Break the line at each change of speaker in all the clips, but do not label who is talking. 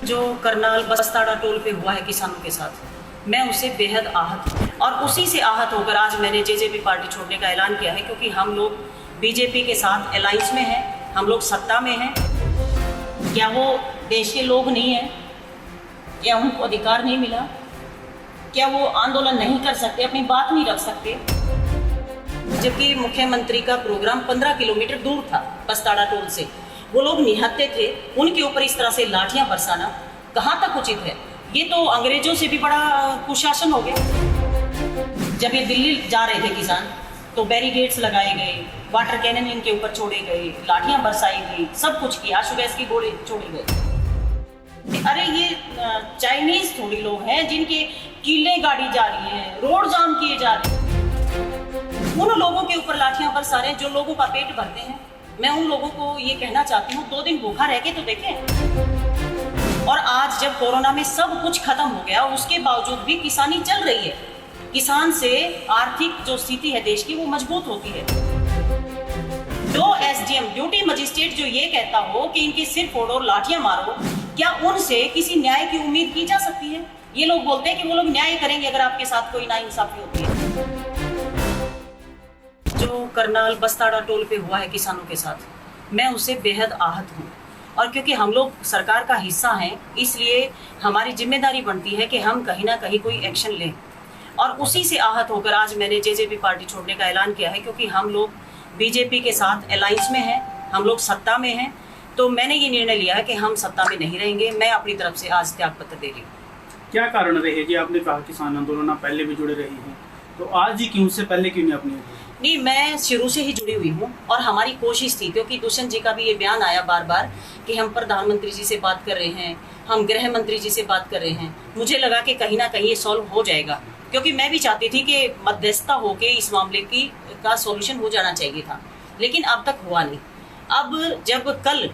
जो करनाल बस्ताड़ा टोल पे हुआ है किसानों के साथ, मैं उससे बेहद आहत हूँ और उसी से आहत होकर आज मैंने जेजेपी पार्टी छोड़ने का ऐलान किया है, क्योंकि हम लोग बीजेपी के साथ अलायंस में हैं, हम लोग सत्ता में हैं। क्या वो देश के लोग नहीं हैं? क्या उनको अधिकार नहीं मिला? क्या वो आंदोलन नहीं कर सकते, अपनी बात नहीं रख सकते? जबकि मुख्यमंत्री का प्रोग्राम 15 किलोमीटर दूर था बस्ताड़ा टोल से, वो लोग निहत्थे थे, उनके ऊपर इस तरह से लाठियां बरसाना कहाँ तक उचित है? ये तो अंग्रेजों से भी बड़ा कुशासन हो गया। जब ये दिल्ली जा रहे थे किसान, तो बैरिकेड्स लगाए गए, वाटर कैनन इनके ऊपर छोड़े गए, लाठियां बरसाई गई, सब कुछ किया, आशु गैस की गोले छोड़ी गई। अरे ये चाइनीज थोड़ी लोग हैं जिनके किले गाड़ी जा रही है, रोड जाम किए जा रहे हैं, उन लोगों के ऊपर लाठियां बरसा रहे हैं जो लोगों का पेट भरते हैं। मैं उन लोगों को ये कहना चाहती हूँ, 2 दिन भूखा रह के तो देखें। और आज जब कोरोना में सब कुछ खत्म हो गया, उसके बावजूद भी किसानी चल रही है। किसान से आर्थिक जो स्थिति है देश की, वो मजबूत होती है। जो एसडीएम ड्यूटी मजिस्ट्रेट जो ये कहता हो कि इनके सिर फोड़ो, लाठियां मारो, क्या उनसे किसी न्याय की उम्मीद की जा सकती है? ये लोग बोलते हैं कि वो लोग न्याय करेंगे अगर आपके साथ कोई नाइंसाफी होती है। जो करनाल बस्ताड़ा टोल पे हुआ है किसानों के साथ, मैं उससे बेहद आहत हूँ और क्योंकि हम लोग सरकार का हिस्सा हैं, इसलिए हमारी जिम्मेदारी बनती है कि हम कहीं ना कहीं कोई एक्शन लें। और उसी से आहत होकर आज मैंने जेजेपी पार्टी छोड़ने का ऐलान किया है, क्योंकि हम लोग बीजेपी के साथ अलायंस में हैं, हम लोग सत्ता में हैं। तो मैंने ये निर्णय लिया है कि हम सत्ता में नहीं रहेंगे। मैं अपनी तरफ से आज त्यागपत्र दे रही हूँ।
क्या कारण रहे जी? आपने कहा किसान आंदोलन पहले भी जुड़े रही हैं, तो आज ही क्यों, से पहले क्यों नहीं अपनी?
नहीं, मैं शुरू से ही जुड़ी हुई हूँ और हमारी कोशिश थी, क्योंकि दुष्यंत जी का भी ये बयान आया बार बार कि हम प्रधानमंत्री जी से बात कर रहे हैं, हम गृह मंत्री जी से बात कर रहे हैं। मुझे लगा कि कहीं ना कहीं ये सॉल्व हो जाएगा, क्योंकि मैं भी चाहती थी कि मध्यस्थता होके इस मामले का सॉल्यूशन हो जाना चाहिए था, लेकिन अब तक हुआ नहीं। अब जब कल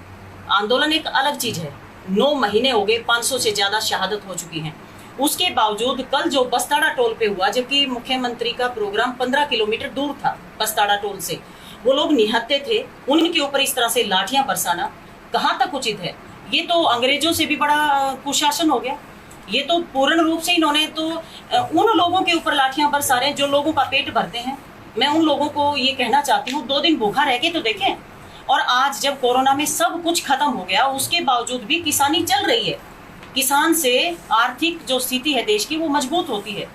आंदोलन एक अलग चीज है, 9 महीने हो गए, 500 से ज्यादा शहादत हो चुकी हैं, उसके बावजूद कल जो बस्ताड़ा टोल पे हुआ, जबकि मुख्यमंत्री का प्रोग्राम 15 किलोमीटर दूर था बस्ताड़ा टोल से, वो लोग निहत्थे थे, उनके ऊपर इस तरह से लाठियां बरसाना कहाँ तक उचित है? ये तो अंग्रेजों से भी बड़ा कुशासन हो गया। ये तो पूर्ण रूप से इन्होंने तो उन लोगों के ऊपर लाठियां बरसा रहे हैं जो लोगों का पेट भरते हैं। मैं उन लोगों को ये कहना चाहती हूँ, 2 दिन भूखा रह के तो देखें। और आज जब कोरोना में सब कुछ खत्म हो गया, उसके बावजूद भी किसानी चल रही है। किसान से आर्थिक जो स्थिति है देश की, वो मजबूत होती है।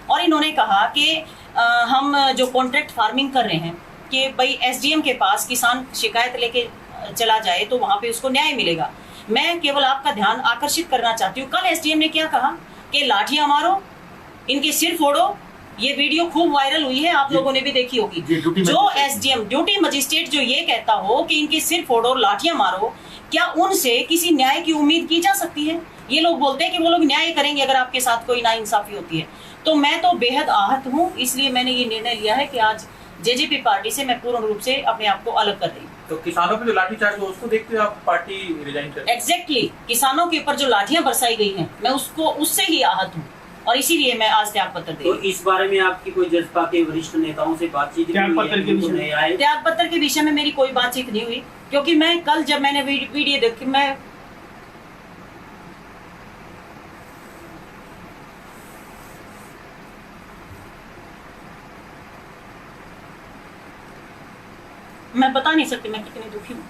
और इन्होंने कहा कि हम जो कॉन्ट्रैक्ट फार्मिंग कर रहे हैं कि भाई एसडीएम के पास किसान शिकायत लेके चला जाए तो वहां पे उसको न्याय मिलेगा। मैं केवल आपका ध्यान आकर्षित करना चाहती हूँ, कल एसडीएम ने क्या कहा कि लाठियां मारो, इनके सिर फोड़ो। ये वीडियो खूब वायरल हुई है, आप लोगों ने भी देखी होगी। जो एसडीएम ड्यूटी मजिस्ट्रेट जो ये कहता हो कि इनके सिर फोड़ो, लाठियां मारो, क्या उनसे किसी न्याय की उम्मीद की जा सकती है? ये लोग बोलते हैं कि वो लोग न्याय करेंगे अगर आपके साथ कोई नाइंसाफी होती है। तो मैं तो बेहद आहत हूँ, इसलिए मैंने ये निर्णय लिया है कि आज जेजेपी पार्टी से मैं पूर्ण रूप से अपने आप को अलग कर रही हूँ।
तो किसानों पे जो लाठीचार्ज हुआ उसको देखते हुए आप पार्टी रिजाइन कर?
एग्जैक्टली, किसानों के ऊपर जो लाठियां बरसाई गई हैं, मैं उससे ही आहत हूँ और इसीलिए मैं आज त्यागपत्र दे।
तो इस बारे में आपकी कोई जसपा के वरिष्ठ नेताओं से बातचीत?
त्यागपत्र के विषय में मेरी कोई बातचीत नहीं हुई, क्योंकि मैं कल जब मैंने वीडियो देखी, मैं बता नहीं सकती मैं कितनी दुखी हूँ।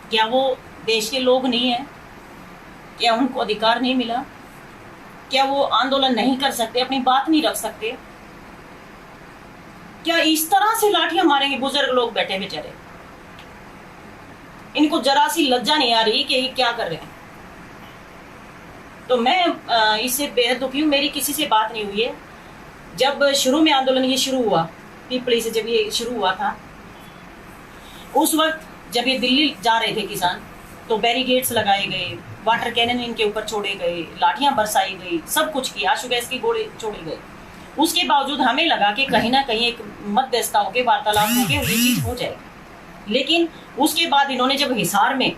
क्या वो देश के लोग नहीं हैं? क्या उनको अधिकार नहीं मिला? क्या वो आंदोलन नहीं कर सकते, अपनी बात नहीं रख सकते? क्या इस तरह से लाठियां मारेंगे? बुजुर्ग लोग बैठे बेचारे, इनको जरा सी लज्जा नहीं आ रही कि ये क्या कर रहे हैं। तो मैं इससे बेहद दुखी हूँ। मेरी किसी से बात नहीं हुई है। जब शुरू में आंदोलन ये शुरू हुआ, पीपली से जब ये शुरू हुआ था, उस वक्त जब ये दिल्ली जा रहे थे किसान, तो बैरिकेड्स लगाए गए, वाटर कैनन इनके ऊपर छोड़े गए, लाठियां बरसाई गई, सब कुछ किया, आशु गैस की गोले छोड़ी गई। उसके बावजूद हमें लगा कि कहीं ना कहीं एक मध्यस्थता होके, वार्तालाप होके ये चीज हो जाएगी। लेकिन उसके बाद इन्होंने जब हिसार में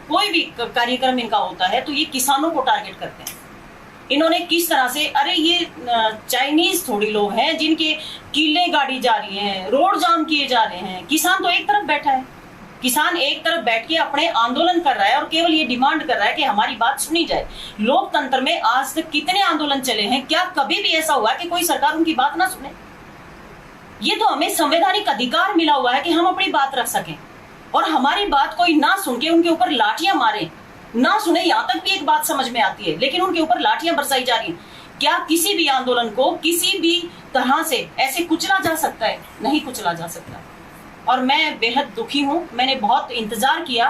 कोई भी कार्यक्रम इनका होता है तो ये किसानों को टारगेट करते हैं। इन्होंने किस तरह से, अरे ये चाइनीज थोड़ी लोग हैं जिनके किले गाड़ी जा रही हैं, रोड जाम किए जा रहे हैं, किसान तो एक तरफ बैठा है। किसान एक तरफ बैठ के अपने आंदोलन कर रहा है और केवल ये डिमांड कर रहा है कि हमारी बात सुनी जाए। लोकतंत्र में आज तक कितने आंदोलन चले हैं, क्या कभी भी ऐसा हुआ कि कोई सरकार उनकी बात ना सुने? ये तो हमें संवैधानिक अधिकार मिला हुआ है कि हम अपनी बात रख सकें, और हमारी बात कोई ना सुन के उनके ऊपर लाठियां मारे, ना सुने। यहां तक भी एक बात समझ में आती है, लेकिन उनके ऊपर लाठियां बरसाई जा रही हैं। क्या किसी भी आंदोलन को किसी भी तरह से ऐसे कुचला जा सकता है? नहीं कुचला जा सकता। और मैं बेहद दुखी हूं। मैंने बहुत इंतजार किया,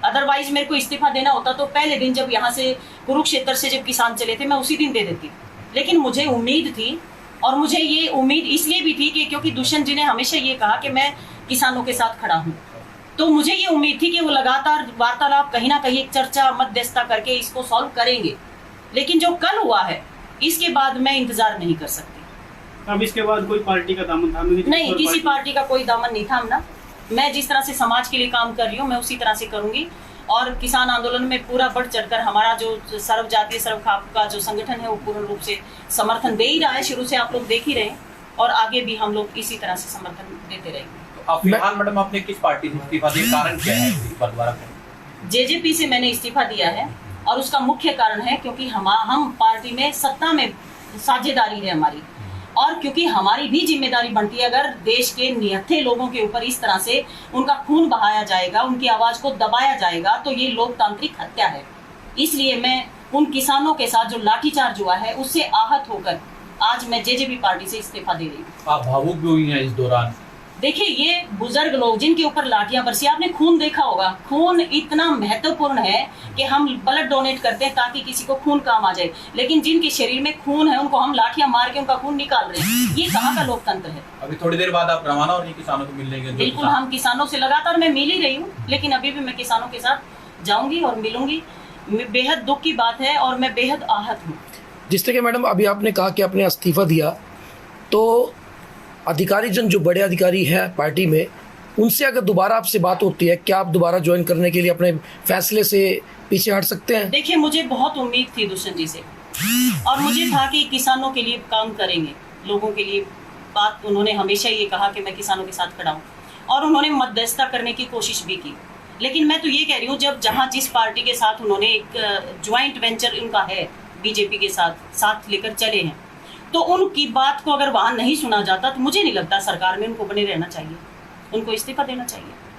अदरवाइज मेरे को इस्तीफा देना होता तो पहले दिन जब यहाँ से कुरुक्षेत्र से जब किसान चले थे मैं उसी दिन दे देती, लेकिन मुझे उम्मीद थी, और मुझे ये उम्मीद इसलिए भी थी कि क्योंकि दुष्यंत जी ने हमेशा ये कहा कि मैं किसानों के साथ खड़ा हूँ, तो मुझे ये उम्मीद थी कि वो लगातार वार्तालाप कहीं ना कहीं एक चर्चा मध्यस्थता करके इसको सॉल्व करेंगे। लेकिन जो कल हुआ है इसके बाद मैं इंतजार नहीं कर सकती।
अब इसके बाद कोई पार्टी का दामन थामेंगे?
नहीं, किसी पार्टी का कोई दामन नहीं थामना। मैं जिस तरह से समाज के लिए काम कर रही हूँ मैं उसी तरह से करूंगी, और किसान आंदोलन में पूरा बढ़ चढ़कर हमारा जो सर्व जातीय सर्व खाप का जो संगठन है वो पूर्ण रूप से समर्थन दे ही रहा है। शुरू से आप लोग देख ही रहे हैं, और आगे भी हम लोग इसी तरह से समर्थन देते रहेंगे।
अब फिलहाल मैडम आपने किस पार्टी से इस्तीफा दिया, कारण क्या है इस्तीफा दोबारा?
जेजेपी से मैंने इस्तीफा दिया है, और उसका मुख्य कारण है क्योंकि हम पार्टी में सत्ता में साझेदारी है हमारी, और क्योंकि हमारी भी जिम्मेदारी बनती है। अगर देश के निहत्थे लोगों के ऊपर इस तरह से उनका खून बहाया जाएगा, उनकी आवाज को दबाया जाएगा, तो ये लोकतांत्रिक हत्या है। इसलिए मैं उन किसानों के साथ जो लाठीचार्ज हुआ है उससे आहत होकर आज मैं जेजेपी पार्टी से इस्तीफा दे रही हूँ।
आप भावुक भी हुई हैं इस दौरान?
देखिए, ये बुजुर्ग लोग जिनके ऊपर लाठियां बरसी, आपने खून देखा होगा। खून इतना महत्वपूर्ण है कि हम ब्लड डोनेट करते हैं ताकि किसी को खून काम आ जाए, लेकिन जिनके शरीर में खून है उनको हम लाठियां मार के उनका खून निकाल रहे हैं। ये कहाँ का लोकतंत्र है?
अभी थोड़ी देर बाद आप रवाना हो रही हैं किसानों को मिलने के लिए?
बिल्कुल, हम किसानों से लगातार मैं मिल ही रही हूँ, लेकिन अभी भी मैं किसानों के साथ जाऊंगी और मिलूंगी। बेहद दुख की बात है और मैं बेहद आहत हूँ।
जिस तरह के मैडम अभी आपने कहा कि आपने इस्तीफा दिया, तो अधिकारी जन जो बड़े अधिकारी हैं पार्टी में, उनसे अगर दोबारा आपसे बात होती है, क्या आप दोबारा ज्वाइन करने के लिए अपने फैसले से पीछे हट सकते हैं?
देखिए, मुझे बहुत उम्मीद थी दुष्यंत जी से, और मुझे था कि किसानों के लिए काम करेंगे, लोगों के लिए बात। उन्होंने हमेशा ये कहा कि मैं किसानों के साथ खड़ा हूँ, और उन्होंने मध्यस्थता करने की कोशिश भी की। लेकिन मैं तो ये कह रही हूँ, जब जहाँ जिस पार्टी के साथ उन्होंने एक ज्वाइंट वेंचर उनका है बीजेपी के साथ लेकर चले हैं, तो उनकी बात को अगर वहाँ नहीं सुना जाता तो मुझे नहीं लगता सरकार में उनको बने रहना चाहिए, उनको इस्तीफा देना चाहिए।